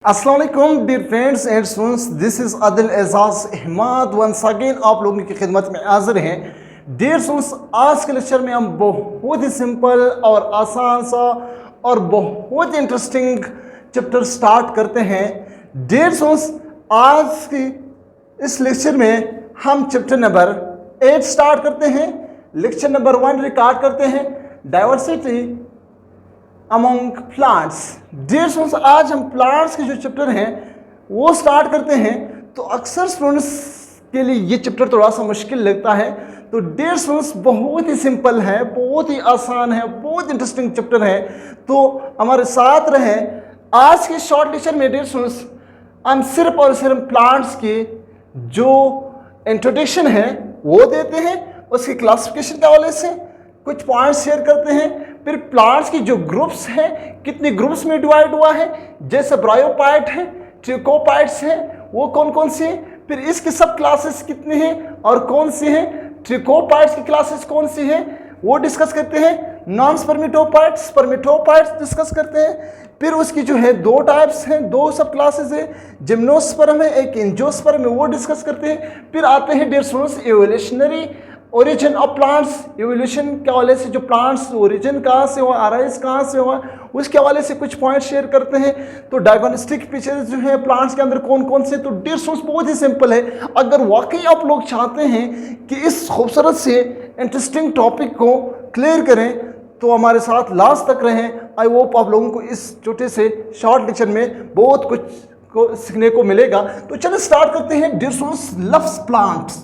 अस्सलाम वालेकुम dear friends and students, this is Adil Ejaz Ahmed once again आप लोगों की खिदमत में हाजिर हैं। डियर स्टूडेंट्स, आज के लेक्चर में हम बहुत ही सिंपल और आसान सा और बहुत इंटरेस्टिंग चैप्टर स्टार्ट करते हैं। डियर स्टूडेंट्स, आज की इस लेक्चर में हम चैप्टर नंबर 8 स्टार्ट करते हैं। लेक्चर नंबर 1 रिकॉर्ड करते हैं, diversity among plants. Dear students, आज हम प्लांट्स के जो चैप्टर हैं वो स्टार्ट करते हैं। तो अक्सर स्टूडेंट्स के लिए ये चैप्टर थोड़ा सा मुश्किल लगता है। तो डियर स्टूडेंट्स, बहुत ही सिंपल है, बहुत ही आसान है, बहुत इंटरेस्टिंग चैप्टर है। तो हमारे साथ रहें। आज के शॉर्ट लेक्चर में डियर स्टूडेंट्स हम सिर्फ और सिर्फ प्लांट्स के जो इंट्रोडक्शन है वो देते हैं, उसकी क्लासिफिकेशन के हवाले से कुछ पॉइंट्स शेयर करते हैं। फिर प्लांट्स की जो ग्रुप्स हैं, कितने ग्रुप्स में डिवाइड हुआ है, जैसे ब्रायोफाइट है, ट्रिकोफाइट्स हैं, वो कौन कौन से हैं। फिर इसकी सब क्लासेस कितने हैं और कौन से हैं। ट्रिकोफाइट्स की क्लासेस कौन सी हैं वो डिस्कस करते हैं। नॉन स्पर्मेटोफाइट्स, स्पर्मेटोफाइट्स डिस्कस करते हैं। फिर उसकी जो है दो टाइप्स हैं, दो सब क्लासेस हैं, जिम्नोस्पर्म है, एक एंजियोस्पर्म है, वो डिस्कस करते हैं। फिर आते हैं dear students evolutionary origin of plants. Evolution के हवाले से जो प्लांट्स ओरिजिन कहाँ से हुआ, आराइज कहाँ से हुआ, उसके हवाले से कुछ पॉइंट शेयर करते हैं। तो डायग्नोस्टिक फीचर्स जो है प्लांट्स के अंदर कौन कौन से। तो डियर स्टूडेंट्स, बहुत ही सिंपल है। अगर वाकई आप लोग चाहते हैं कि इस खूबसूरत से इंटरेस्टिंग टॉपिक को क्लियर करें तो हमारे साथ लास्ट तक रहें। आई होप आप लोगों को इस छोटे से शॉर्ट लेक्चर में बहुत कुछ को सीखने को मिलेगा। तो चलिए स्टार्ट करते हैं। Dear students, loves plants.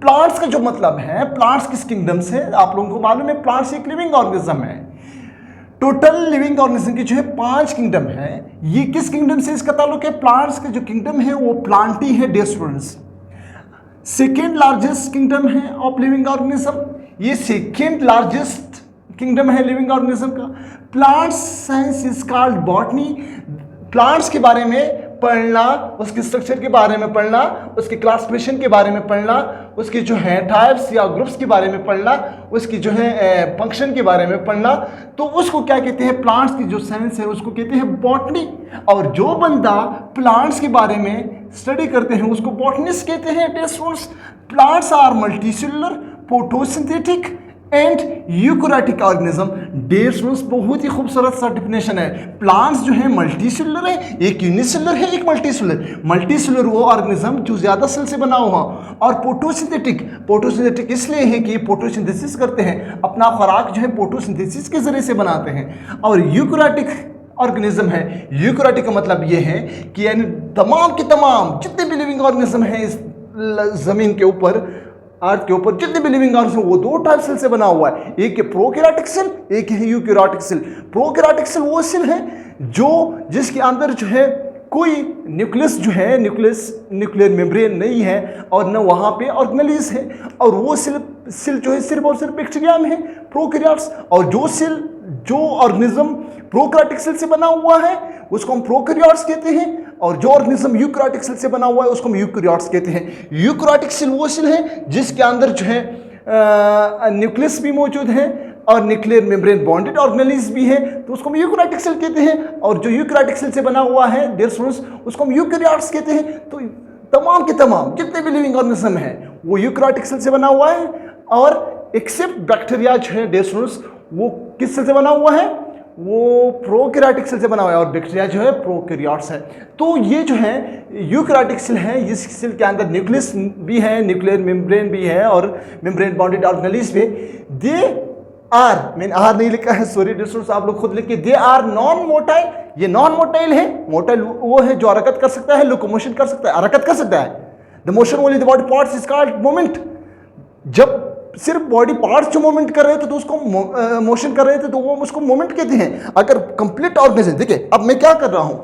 Plants का जो मतलब है, प्लांट्स किस किंगडम से आप लोगों को मालूम है। प्लांट्स एक लिविंग ऑर्गेनिज्म है। टोटल लिविंग ऑर्गेनिज्म की जो है 5 किंगडम है। ये किस किंगडम से इसका ताल्लुक है। प्लांट्स का जो किंगडम है वो प्लांटी है dear students. Second largest kingdom है ऑफ लिविंग ऑर्गेनिज्म, ये सेकेंड लार्जेस्ट किंगडम है लिविंग ऑर्गेनिज्म का। Plants science is called botany. Plants के बारे में पढ़ना, उसके स्ट्रक्चर के बारे में पढ़ना, उसके क्लासिफिकेशन के बारे में पढ़ना, उसके जो है टाइप्स या ग्रुप्स के बारे में पढ़ना, उसकी जो है फंक्शन के बारे में पढ़ना, तो उसको क्या कहते हैं। प्लांट्स की जो साइंस है उसको कहते हैं बॉटनी। और जो बंदा प्लांट्स के बारे में स्टडी करते हैं उसको बॉटनिस्ट कहते हैं। Plants are multicellular, photosynthetic and eukaryotic organism. Dear students, बहुत ही खूबसूरत सा डिफिनेशन है। प्लांट्स जो है मल्टीसेलुलर है, एक यूनिसेलुलर है, एक मल्टीसेलुलर। मल्टीसेलुलर वो ऑर्गेनिज्म जो ज्यादा सेल से बना हुआ, और फोटोसिंथेटिक इसलिए है कि ये फोटोसिंथेसिस करते हैं, अपना खुराक जो है फोटोसिंथेसिस के जरिए से बनाते हैं। और यूकैरियोटिक ऑर्गेनिज्म है। यूकैरियोटिक का मतलब ये है कि यानी तमाम के तमाम जितने भी लिविंग ऑर्गेनिज्म हैं इस जमीन के ऊपर, अर्थ के ऊपर जितने भी लिविंग ऑर्गेनिज्म वो 2 टाइप सेल से बना हुआ है। एक है प्रोकैरियोटिक सेल, एक है यूकैरियोटिक सेल। प्रोकैरियोटिक सेल वो सेल है जो जिसके अंदर जो है कोई न्यूक्लियस जो है, न्यूक्लियर मेम्ब्रेन नहीं है और न वहाँ पे ऑर्गेनेलिज है। और वो सेल जो है सिर्फ और सिर्फ बैक्टीरिया में है, प्रोकैरियोट्स। और जो ऑर्गेनिज्म प्रोकैरियोटिक सेल से बना हुआ है उसको हम प्रोकैरियोट्स कहते हैं, और जो ऑर्गेनिज्म यूकैरियोटिक सेल से बना हुआ है उसको हम यूकैरियोट्स कहते हैं। यूकैरियोटिक सेल वो सेल है जिसके अंदर जो है न्यूक्लियस भी मौजूद है और न्यूक्लियर मेम्ब्रेन बॉन्डेड ऑर्गेनेलिज भी है, तो उसको हम यूकैरियोटिक सेल कहते हैं। और जो यूकैरियोटिक सेल से बना हुआ है डियर स्टूडेंट्स उसको हम यूकैरियोट्स कहते हैं। तो तमाम के तमाम जितने भी लिविंग ऑर्गेनिज्म है वो यूकैरियोटिक सेल से बना हुआ है, और एक्सेप्ट बैक्टीरिया जो है डियर स्टूडेंट्स वो किस सेल से बना हुआ है, वो प्रोकैरियोटिक सेल से बना हुआ है, और बैक्टीरिया जो है प्रोकैरियोट्स है। तो ये जो है यूकैरियोटिक सेल है, इस सेल के अंदर न्यूक्लियस भी है, न्यूक्लियर मेम्ब्रेन भी है और मेम्ब्रेन बॉन्डेड ऑर्गेनेलिज भी। दे आर, मैंने आर नहीं लिखा है, सॉरी डिस्टर्स, आप लोग खुद लिखिए। They are non motile. ये नॉन मोटाइल है। मोटाइल वो है जो हरकत कर सकता है, लोकोमोशन कर सकता है, हरकत कर सकता है। The motion only the body parts is called moment. जब सिर्फ बॉडी पार्ट्स जो मूवमेंट कर रहे थे तो उसको मोशन कर रहे थे तो वो उसको मूवमेंट कहते हैं। अगर कंप्लीट ऑर्गेनिज्म, देखिए अब मैं क्या कर रहा हूं,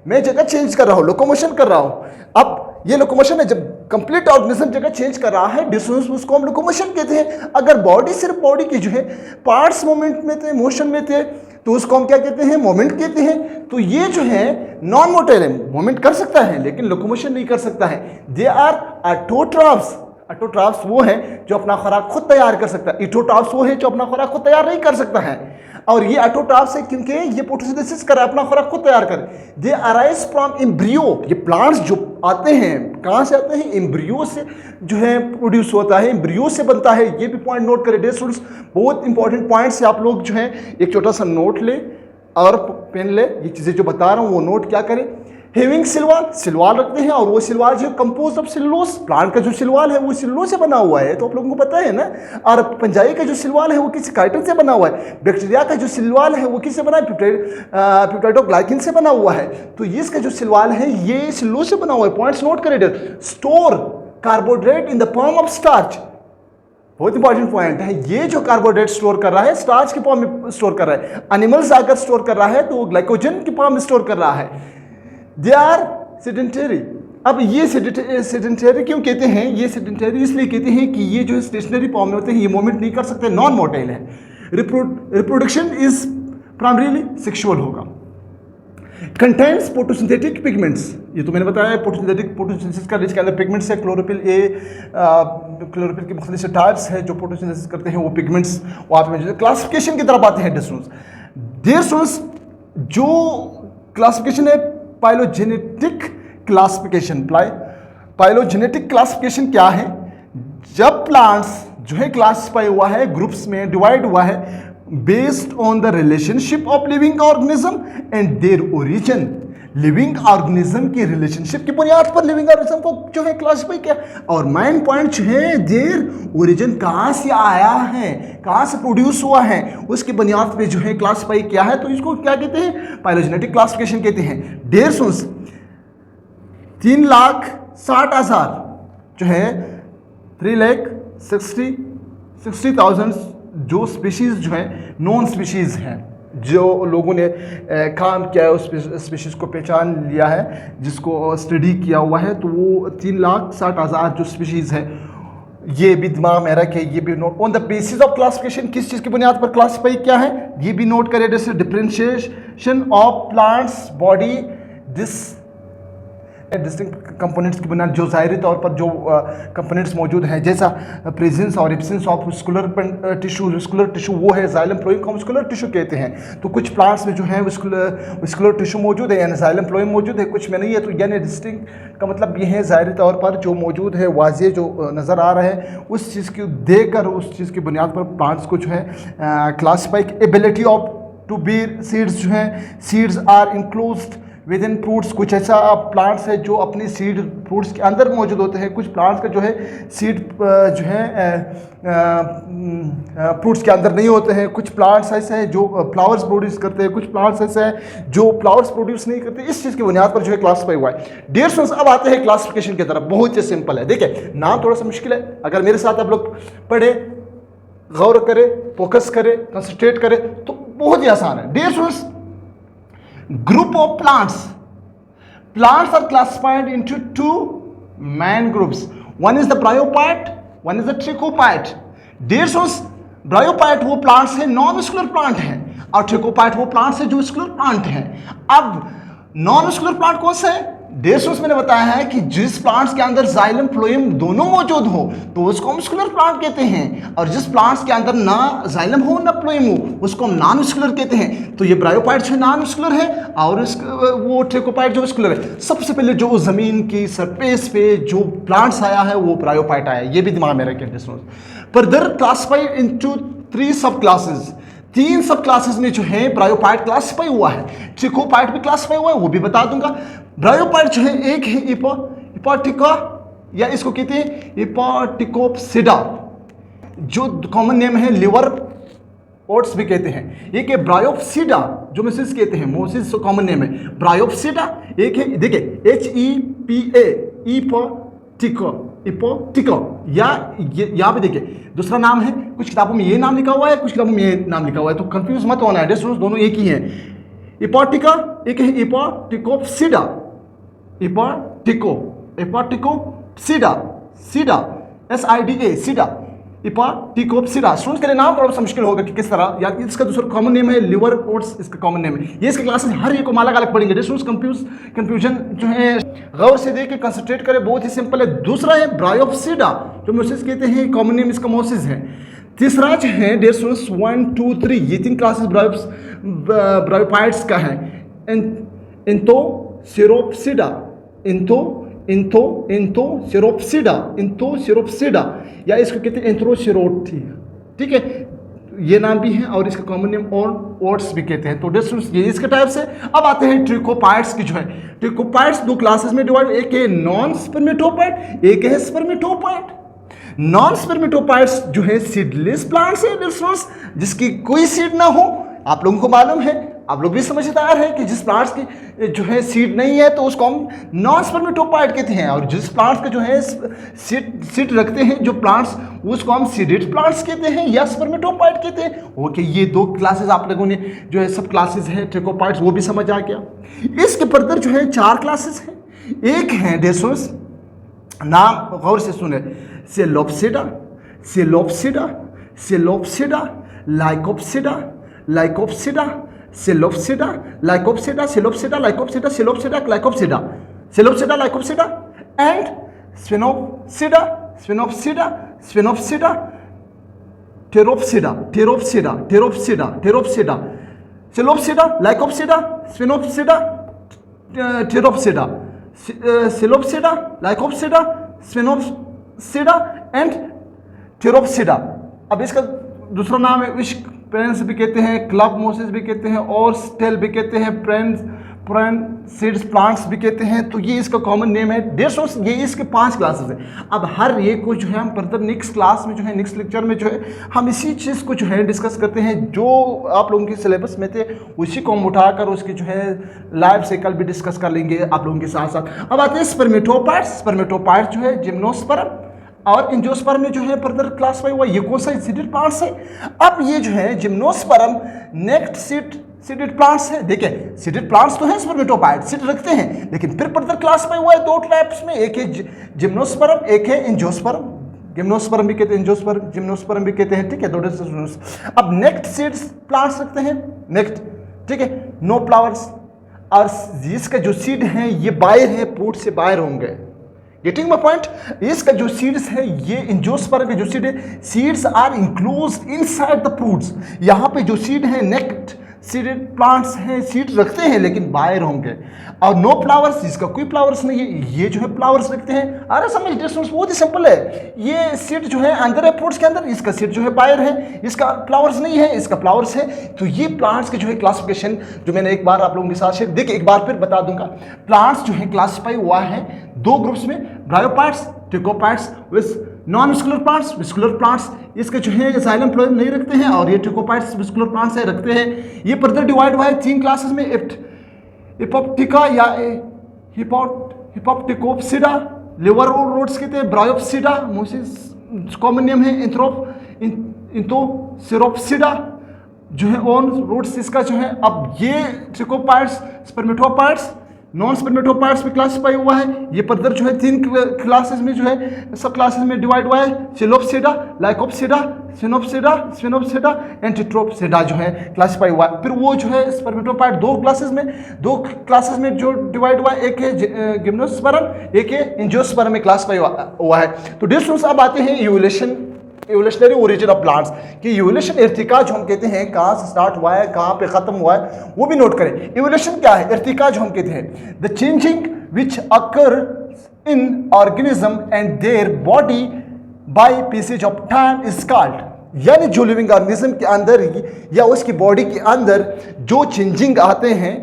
मैं जगह चेंज कर रहा हूं, लोकोमोशन कर रहा हूं। अब ये लोकोमोशन है, जब कंप्लीट ऑर्गेनिज्म जगह चेंज कर रहा है डिस्टेंस, उसको हम लोकोमोशन कहते हैं। अगर बॉडी सिर्फ बॉडी की जो है पार्ट्स मूवमेंट में थे, मोशन में थे, तो उसको हम क्या कहते हैं, मोमेंट कहते हैं। तो ये जो है नॉन मोटाइल है, मूवमेंट कर सकता है लेकिन लोकोमोशन नहीं कर सकता है। They are autotrophs. ऑटोट्रॉफ्स वो है जो अपना खुराक खुद तैयार कर सकता है। इटोट्रॉफ्स वो है जो अपना खुराक खुद तैयार नहीं कर सकता है। और ये ऑटोट्रॉफ्स है क्योंकि ये फोटोसिंथेसिस कर अपना खुराक खुद तैयार कर। दे अराइज फ्रॉम एम्ब्रियो, ये प्लांट्स जो आते हैं कहाँ से आते हैं, एम्ब्रियो से जो है प्रोड्यूस होता है, एम्ब्रियो से बनता है। ये भी पॉइंट नोट करें डियर स्टूडेंट्स, बहुत इंपॉर्टेंट पॉइंट्स है। आप लोग जो है एक छोटा सा नोट ले और पेन ले, ये चीज़ें जो बता रहा हूँ वो नोट क्या करें। हेविंग सिलवाल, सिलवाल रखते हैं और वो सिलवाल जो कंपोज ऑफ सेलुलोज, प्लांट का जो सिलवाल है वो सेलुलोज से बना हुआ है, तो आप लोगों को पता है ना। और पंजाई का जो सिलवाल है वो किसी काइटिन से बना हुआ है। बैक्टीरिया का जो सिलवाल है वो किससे बना है, प्यूटाइडोग्लाइकिन से बना हुआ है। तो इसका जो सिलवाल है ये सेलुलोज से बना हुआ है। पॉइंट्स नोट करें। Store carbohydrate in the form of starch, बहुत इंपॉर्टेंट पॉइंट है। ये जो कार्बोहाइड्रेट स्टोर कर रहा है स्टार्च की फॉर्म में स्टोर कर रहा है। एनिमल्स अगर स्टोर कर रहा है तो ग्लाइकोजन की फॉर्म में स्टोर कर रहा है। They are sedentary. अब ये सेडेंटरी क्यों कहते हैं, ये सेडेंटरी इसलिए कहते हैं कि ये जो स्टेशनरी फॉर्म में होते हैं, ये मूवमेंट नहीं कर सकते, नॉन मोटाइल है। रिप्रोडक्शन इज प्राइमरीली सेक्सुअल होगा। कंटेंट्स फोटोसिंथेटिक पिगमेंट्स, ये तो मैंने बताया फोटोसिंथेटिक, फोटोसिंथेसिस का इसके अंदर पिगमेंट्स है। क्लोरोफिल ए, क्लोरोफिल के मुख्तलिफ से टाइप्स है जो फोटोसिंथेसिस करते हैं, वो पिगमेंट्स वहाँ पे क्लासिफिकेशन की तरफ आते हैं। डियर स्टूडेंट्स, जो क्लासिफिकेशन है पाइलोजेनेटिक क्लासिफिकेशन। पाइलोजेनेटिक क्लासिफिकेशन क्या है, जब प्लांट्स जो है क्लासिफाई हुआ है, ग्रुप्स में डिवाइड हुआ है based on the relationship of living organism and their origin. Living organism की रिलेशनशिप की बुनियाद पर लिविंग ऑर्गेनिज्म को जो है क्लासिफाई किया। और मेन पॉइंट जो है देयर ओरिजिन, कहाँ से आया है, कहाँ से प्रोड्यूस हुआ है, उसकी बुनियाद पे जो है क्लासिफाई किया है। तो इसको क्या कहते हैं, पाइलोजेनेटिक क्लासिफिकेशन कहते हैं। डेढ़ सौ 3,60,000 जो है 3,60,000 जो स्पीशीज़ जो है नॉन स्पीशीज़ हैं, जो लोगों ने काम किया है, उस स्पीशीज़ को पहचान लिया है, जिसको स्टडी किया हुआ है, तो वो 3,60,000 जो स्पीशीज़ है, ये भी दिमाग में रखे, ये भी note. On the basis of classification, किस चीज़ की बुनियाद पर क्लासिफाई किया है, ये भी नोट करें। जैसे differentiation of plants body, distinct components की बुनियाद, जो ज़ाहिरी तौर पर जो कंपोनेंट्स मौजूद हैं, जैसा प्रेजेंस और एब्सेंस ऑफ विस्कुलर टिश्यू। विस्कुलर टिश्यू वो है जाइलम फ्लोएम को विस्कुलर टिश्यू कहते हैं। तो कुछ प्लांट्स में जो है विस्कुलर टिश्यू मौजूद है, यानी जाइलम फ्लोएम मौजूद है, कुछ में नहीं है। तो यानी डिस्टिंक्ट का मतलब ये है ज़ाहिरी तौर पर जो मौजूद है, वाज़ेह जो नज़र आ रहा है, उस चीज़ को देख कर, उस चीज़ की बुनियाद पर प्लांट्स को जो है classify. Ability of to bear seeds, जो है seeds are enclosed within fruits. कुछ ऐसा प्लांट्स है जो अपनी सीड फ्रूट्स के अंदर मौजूद होते हैं। कुछ प्लांट्स का जो है सीड जो है फ्रूट्स के अंदर नहीं होते हैं। कुछ प्लांट्स ऐसे हैं जो फ्लावर्स प्रोड्यूस करते हैं, कुछ प्लांट्स ऐसे हैं जो फ्लावर्स प्रोड्यूस नहीं करते। इस चीज़ की बुनियाद पर जो है क्लासिफाई हुआ है। डेढ़ सौ। अब आते हैं क्लासिफिकेशन की तरफ। बहुत ही सिंपल है, देखिए नाम थोड़ा सा मुश्किल है, अगर मेरे साथ आप लोग पढ़े, गौर करें, फोकस करें, कंसंट्रेट करें तो बहुत ही आसान है। डेढ़ सौ group of plants are classified into two main groups. One is the bryophyte, one is the trichophyte. bryophyte वो प्लांट्स है, नॉन विस्कुलर प्लांट हैं, और ट्रिकोपाइट वो प्लांट्स है जो विस्कुलर प्लांट हैं। अब नॉन विस्कुलर प्लांट कौन सा है, डेसोस मैंने बताया है कि जिस प्लांट्स के अंदर जाइलम फ्लोएम दोनों मौजूद हो तो उसको हम विस्कुलर प्लांट कहते हैं, और जिस प्लांट्स के अंदर ना जाइलम हो ना फ्लोएम हो उसको हम नॉन विस्कुलर कहते हैं। तो ये ब्रायोपाइट जो नॉन विस्कुलर है और वो ट्रिकोपाइट जो विस्कुलर है। सबसे पहले जो ज़मीन की सरफेस पे जो प्लांट्स आया है वो ब्रायोपाइट आया है, ये भी दिमाग में रखें डेसोस। फर्दर क्लासिफाइड इनटू 3 सब क्लासेस। 3 सब क्लासेस में जो है ब्रायोपाइट क्लासिफाई हुआ है, ट्रिकोपाइट भी क्लासिफाई हुआ है, वो भी बता दूंगा। ब्रायोपाइट जो है एक है हिपोटिका, या इसको कहते हैं हिपोटिकोप्सिडा, जो कॉमन नेम है लिवर ओट्स भी कहते हैं। एक है ब्रायोप्सिडा जो मोसिस कहते हैं, मोसिस कॉमन नेम है ब्रायोप्सिडा। एक है देखिए HEPA इपोटिको, या यहाँ पे देखिए दूसरा नाम है, कुछ किताबों में ये नाम लिखा हुआ है, कुछ किताबों में ये नाम लिखा हुआ है, तो कंफ्यूज मत होना है, दोनों एक ही है। इपोटिका एक है इपोटिकोप्सिडा, इपोटिकोप्सिडा, SIDA SIDA इपोटिकोप्सिडा। स्टूडेंट्स के लिए नाम थोड़ा सा मुश्किल होगा कि किस तरह, या इसका दूसरा कॉमन नेम है लिवर ओट्स, इसका कॉमन नेम है। ये इसके क्लासेस हर एक को अलग अलग पढ़ेंगे। स्टूडेंट्स कंफ्यूजन जो है गौर से देख के कंसंट्रेट करें, बहुत ही सिंपल है। दूसरा है ब्रायोप्सिडा जो मोसिस कहते हैं, कॉमन नेम इसका मोसिस है। तीसरा जो है डियर स्टूडेंट्स 1 2 3 ये 3 क्लासेस ब्रायोफाइट्स का है। इंथोसेरोप्सिडा इंथोसेरोप्सिडा या इसको कहते हैं एंथ्रोसेरोटी, ठीक है, ये नाम भी है और इसका कॉमन नेम ओट्स भी कहते हैं। तो डियर स्टूडेंट्स ये इसके टाइप से। अब आते हैं ट्रिकोपाइट्स की जो है। ट्रिकोपाइट्स 2 क्लासेस में डिवाइड, एक है नॉन स्पर्मेटोपाइट, एक है स्पर्मेटोपाइट। नॉन स्पर्मेटोपाइट्स जो है सीडलेस प्लांट्स है डियर स्टूडेंट्स, जिसकी कोई सीड ना हो। आप लोगों को मालूम है, आप लोग भी समझदार है कि जिस प्लांट्स की जो है सीड नहीं है तो उसको हम नॉन स्पर्मेटोपाइट कहते हैं, और जिस प्लांट्स के जो है सीड रखते हैं जो प्लांट्स, उसको हम सीडेड प्लांट्स कहते हैं या स्पर्मेटोपाइट कहते हैं। ओके, ये 2 क्लासेस आप लोगों ने जो है सब क्लासेस हैं ट्रिकोपाइट्स, वो भी समझ आ गया। इसके फर्दर जो है 4 क्लासेस हैं। एक है डियर स्टूडेंट्स, नाम गौर से सुने, Psilopsida Lycopsida and Sphenopsida Pteropsida Psilopsida Lycopsida Sphenopsida Pteropsida Psilopsida Lycopsida Sphenopsida and Pteropsida. अब इसका दूसरा नाम है विश प्रेंस भी कहते हैं, क्लब मोसिस भी कहते हैं, और स्टेल भी कहते हैं, सीड्स प्लांट्स भी कहते हैं। तो ये इसका कॉमन नेम है डियर स्टूडेंट्स। ये इसके 5 क्लासेस हैं। अब हर एक को जो है हम फर्दर नेक्स्ट क्लास में जो है नेक्स्ट लेक्चर में जो है हम इसी चीज़ को जो है डिस्कस करते हैं, जो आप लोगों के सिलेबस में थे उसी को हम उठाकर उसकी जो है लाइफ साइकिल भी डिस्कस कर लेंगे आप लोगों के साथ साथ। अब आते हैं स्पर्मेटोपाइट्स जो है जिम्नोस्पर्म और एंजियोस्पर्म में जो है फर्दर क्लास हुआ, ये कौन सा सीडेड प्लांट्स है। अब ये जो है जिम्नोस्पर्म नेक्स्ट सीडेड प्लांट्स है। देखिए सीडेड प्लांट्स तो है स्पर्मेटोपाइट, सीड रखते हैं, लेकिन फिर फर्दर क्लास में हुआ है 2 टाइप्स में, एक है जिम्नोस्पर्म, एक है एंजियोस्पर्म। जिम्नोस्पर्म भी कहते हैं, एंजियोस्पर्म जिम्नोस्पर्म भी कहते हैं, ठीक है। अब नेक्स्ट सीड्स प्लांट्स रखते हैं नेक्स्ट, ठीक है, नो फ्लावर्स, और इसका जो सीड है ये बाहर है, फ्रूट से बाहर होंगे। Getting my point. इसका जो सीड्स है ये एंजियोस्पर्म के जो सीड है, seeds are enclosed inside the fruits. यहाँ पे जो सीड है नेक्स्ट सीडेड प्लांट्स हैं, सीड रखते हैं लेकिन बाहर होंगे। और नो फ्लावर्स, इसका कोई फ्लावर्स नहीं है, ये जो है फ्लावर्स रखते हैं। अरे समझ डिस्टेंस बहुत ही सिंपल है। ये सीड जो है अंदर है फ्रूट्स के अंदर, इसका सीड जो है बाहर है, इसका फ्लावर्स नहीं है, इसका फ्लावर्स है। तो ये प्लांट्स के जो है क्लासिफिकेशन जो मैंने एक बार आप लोगों के साथ शेयर, देखिए एक बार फिर बता दूंगा। प्लांट्स जो है क्लासिफाई हुआ है 2 ग्रुप्स में, ब्रायोपाइट्स, ट्रिकोपाइट्स विथ नॉन विस्कुलर प्लांट्स। विस्कुलर प्लांट्स इसके जो है जाइलम फ्लोएम नहीं रखते हैं, और ये ट्रिकोपाइट्स विस्कुलर प्लांट्स है रखते हैं। ये फर्दर डिवाइड हुआ है 3 क्लासेस में, हिपोप्टिका या हिपोप्टिकोप्सिडा, लिवर रूट्स कहते हैं, ब्रायोप्सिडा, मोसिस कॉमन नेम है, इंथोसेरोप्सिडा जो है ऑन रूट्स इसका जो है। अब ये ट्रिकोपाइट्स, स्पर्मेटोपाइट्स, नॉन स्पर्मेटोपाइट्स में क्लासिफाई हुआ है। ये फर्दर जो है 3 क्लासेस में जो है सब क्लासेस में डिवाइड हुआ है, सिलोप्सिडा, लाइकोप्सिडा, स्फेनोप्सिडा एंड टेट्रोप्सिडा जो है क्लासिफाई हुआ है। फिर वो जो है स्पर्मेटोपाइट 2 क्लासेस में जो डिवाइड हुआ है, एक है जिम्नोस्पर्म, एक है एंजियोस्पर्म में क्लासिफाई हुआ है। तो डिस्टेंस अब आते हैं इवोल्यूशनरी ओरिजिन ऑफ प्लांट्स कि इवोल्यूशन इर्तिका जो हम कहते हैं कहाँ से स्टार्ट हुआ है, कहाँ पे ख़त्म हुआ है, वो भी नोट करें। इवोल्यूशन क्या है, इर्तिका जो हम कहते हैं, the changing which occur in organism and their body by pieces of time is called, यानी जो लिविंग ऑर्गेनिज्म के अंदर या उसकी बॉडी के अंदर जो चेंजिंग आते हैं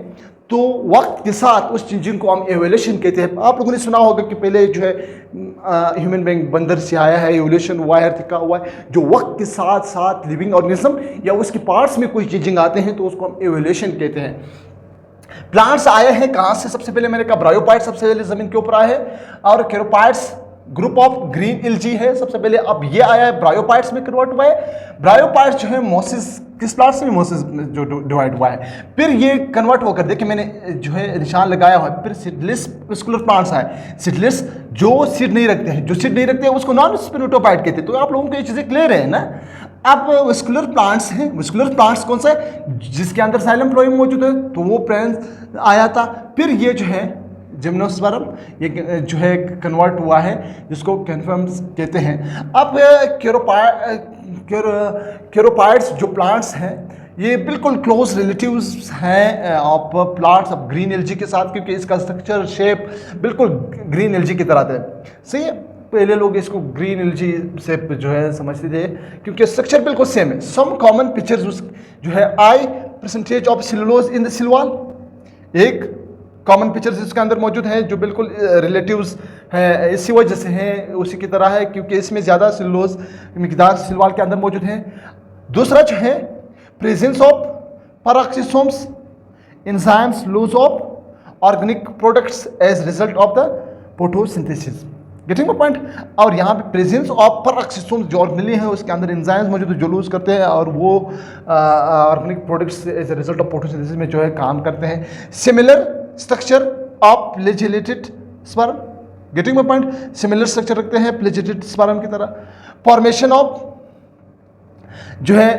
तो वक्त के साथ उस चेंजिंग को हम एवोल्यूशन कहते हैं। आप लोगों ने सुना होगा कि पहले जो है ह्यूमन बीइंग बंदर से आया है, एवोल्यूशन हुआ है, इर्तिका हुआ है। जो वक्त के साथ साथ लिविंग ऑर्गेनिज्म या उसके पार्ट्स में कोई चेंजिंग आते हैं तो उसको हम एवोल्यूशन कहते हैं। प्लांट्स आए हैं कहाँ से, सबसे पहले मैंने कहा ब्रायोपाइट सबसे पहले जमीन के ऊपर आए हैं, और कैरोपाइट्स ग्रुप ऑफ ग्रीन एल्गी है सबसे पहले। अब ये आया है ब्रायोपाइट्स में कन्वर्ट हुआ है। ब्रायोपाइट्स जो है मोसिस, किस प्लांट्स में, मोसिस में जो डिवाइड हुआ है। फिर ये कन्वर्ट होकर देखिए मैंने जो है निशान लगाया हुआ है। फिर सीडलेस विस्कुलर प्लांट्स आए। सीडलेस जो सीड नहीं रखते हैं, उसको नॉन स्पर्मेटोपाइट कहते हैं। तो आप लोगों को ये चीज़ें क्लियर है ना। अब विस्कुलर प्लांट्स हैं, विस्कुलर प्लांट्स कौन सा है, जिसके अंदर साइलम फ्लोएम मौजूद है, तो वो प्लांट आया था। फिर ये जो है जिम्नोस्पर्म, ये जो है कन्वर्ट हुआ है, जिसको कैनफर्म्स कहते हैं। अब कैरोपाइड्स जो प्लांट्स हैं, ये बिल्कुल क्लोज रिलेटिव्स हैं of plants of green algae के साथ, क्योंकि इसका स्ट्रक्चर शेप बिल्कुल ग्रीन एल्गी की तरह है। सही है, पहले लोग इसको ग्रीन एल्गी से जो है समझते थे, क्योंकि स्ट्रक्चर बिल्कुल सेम है। सम कॉमन पिक्चर्स जो है I percentage of cellulose in the cell wall, एक कॉमन पिक्चर्स इसके अंदर मौजूद हैं जो बिल्कुल रिलेटिव्स हैं, इसी वजह से हैं उसी की तरह है, क्योंकि इसमें ज़्यादा सेलुलोज मिकदार सिल वॉल के अंदर मौजूद है। दूसरा जो है presence of peroxisomes enzymes lose of organic products as result of the photosynthesis, getting my point. और यहाँ पे प्रेजेंस ऑफ पेरोक्सिसोम्स जो ऑर्गेनली हैं उसके अंदर एंजाइम्स मौजूद है जो लूज करते हैं और वो organic products as a result of photosynthesis में जो है काम करते हैं। Similar structure of flagellated sperm, getting my point, similar structure रखते हैं फ्लैजेलेटेड स्पर्म की तरह। फॉर्मेशन ऑफ जो है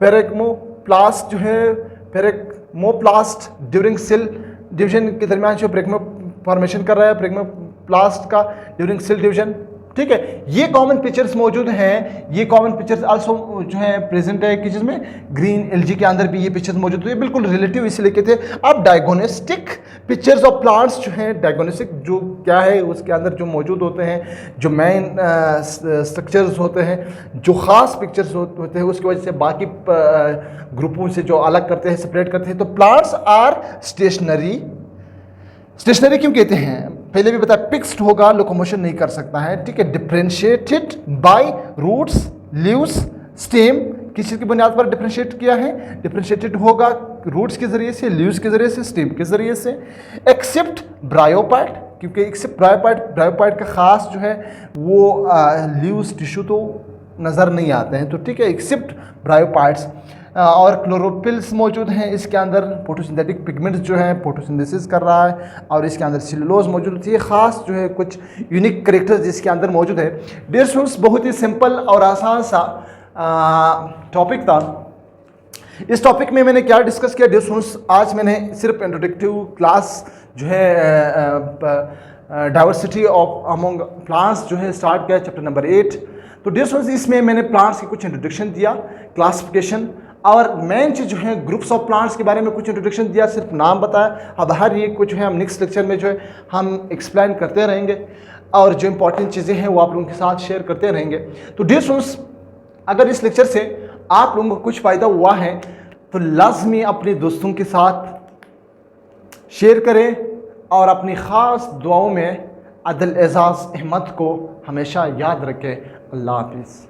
पेरेक्मोप्लास्ट जो है पेरेक्मोप्लास्ट ड्यूरिंग सेल डिवीजन के दरमियान जो ब्रेकमो फॉर्मेशन कर रहा है पेरेक्मोप्लास्ट का ड्यूरिंग सेल डिवीजन, ठीक है। ये कॉमन पिक्चर्स मौजूद हैं, ये कॉमन पिक्चर्स आल्सो जो है प्रेजेंट है किस में, ग्रीन एल्गी के अंदर भी ये पिक्चर्स मौजूद है, बिल्कुल रिलेटिव इसलिए कहते हैं। अब डायग्नोस्टिक पिक्चर्स ऑफ प्लांट्स जो हैं, डायग्नोस्टिक जो क्या है उसके अंदर जो मौजूद होते हैं, जो मेन स्ट्रक्चर्स होते हैं, जो ख़ास पिक्चर्स होते हैं, उसकी वजह से बाकी ग्रुपों से जो अलग करते हैं, सेपरेट करते हैं। तो प्लांट्स आर स्टेशनरी, स्टेशनरी क्यों कहते हैं, पहले भी बताया, फिक्स्ड होगा, लोकोमोशन नहीं कर सकता है, ठीक है। Differentiated by roots leaves stem, किस चीज़ की बुनियाद पर डिफरेंशिएट किया है, डिफरेंशिएटेड होगा रूट्स के जरिए से, लीव्स के जरिए से, स्टेम के जरिए से। एक्सेप्ट ब्रायोपाइट, क्योंकि एक्सेप्ट ब्रायोपाइट का खास जो है वो लीव्स टिश्यू तो नज़र नहीं आते हैं, तो ठीक है, एक्सेप्ट ब्रायोपाइट्स। और क्लोरोफिल्स मौजूड हैं इसके अंदर, फोटोसिंथेटिक पिगमेंट्स जो है फोटोसिंथेसिस कर रहा है, और इसके अंदर सेलुलोज मौजूद होती है। ख़ास जो है कुछ यूनिक करेक्टर्स जिसके अंदर मौजूद है। डियर स्टूडेंट्स, बहुत ही सिंपल और आसान सा टॉपिक था। इस टॉपिक में मैंने क्या डिस्कस किया डियर स्टूडेंट्स, आज मैंने सिर्फ इंट्रोडक्टिव क्लास जो है डाइवर्सिटी ऑफ अमोंग प्लांट्स जो है स्टार्ट किया, चैप्टर नंबर 8। तो डियर स्टूडेंट्स, इसमें मैंने प्लांट्स की कुछ इंट्रोडक्शन दिया, क्लासिफिकेशन, और मेन चीज़ जो है ग्रुप्स ऑफ प्लांट्स के बारे में कुछ इंट्रोडक्शन दिया, सिर्फ नाम बताया। अब हर एक कुछ है हम नेक्स्ट लेक्चर में जो है हम एक्सप्लेन करते रहेंगे, और जो इंपॉर्टेंट चीज़ें हैं वो आप लोगों के साथ शेयर करते रहेंगे। तो डियर स्टूडेंट्स, अगर इस लेक्चर से आप लोगों को कुछ फ़ायदा हुआ है तो लाजमी अपने दोस्तों के साथ शेयर करें, और अपनी ख़ास दुआओं में अदल एजाज़ अहमद को हमेशा याद रखें। अल्लाह हाफिज़।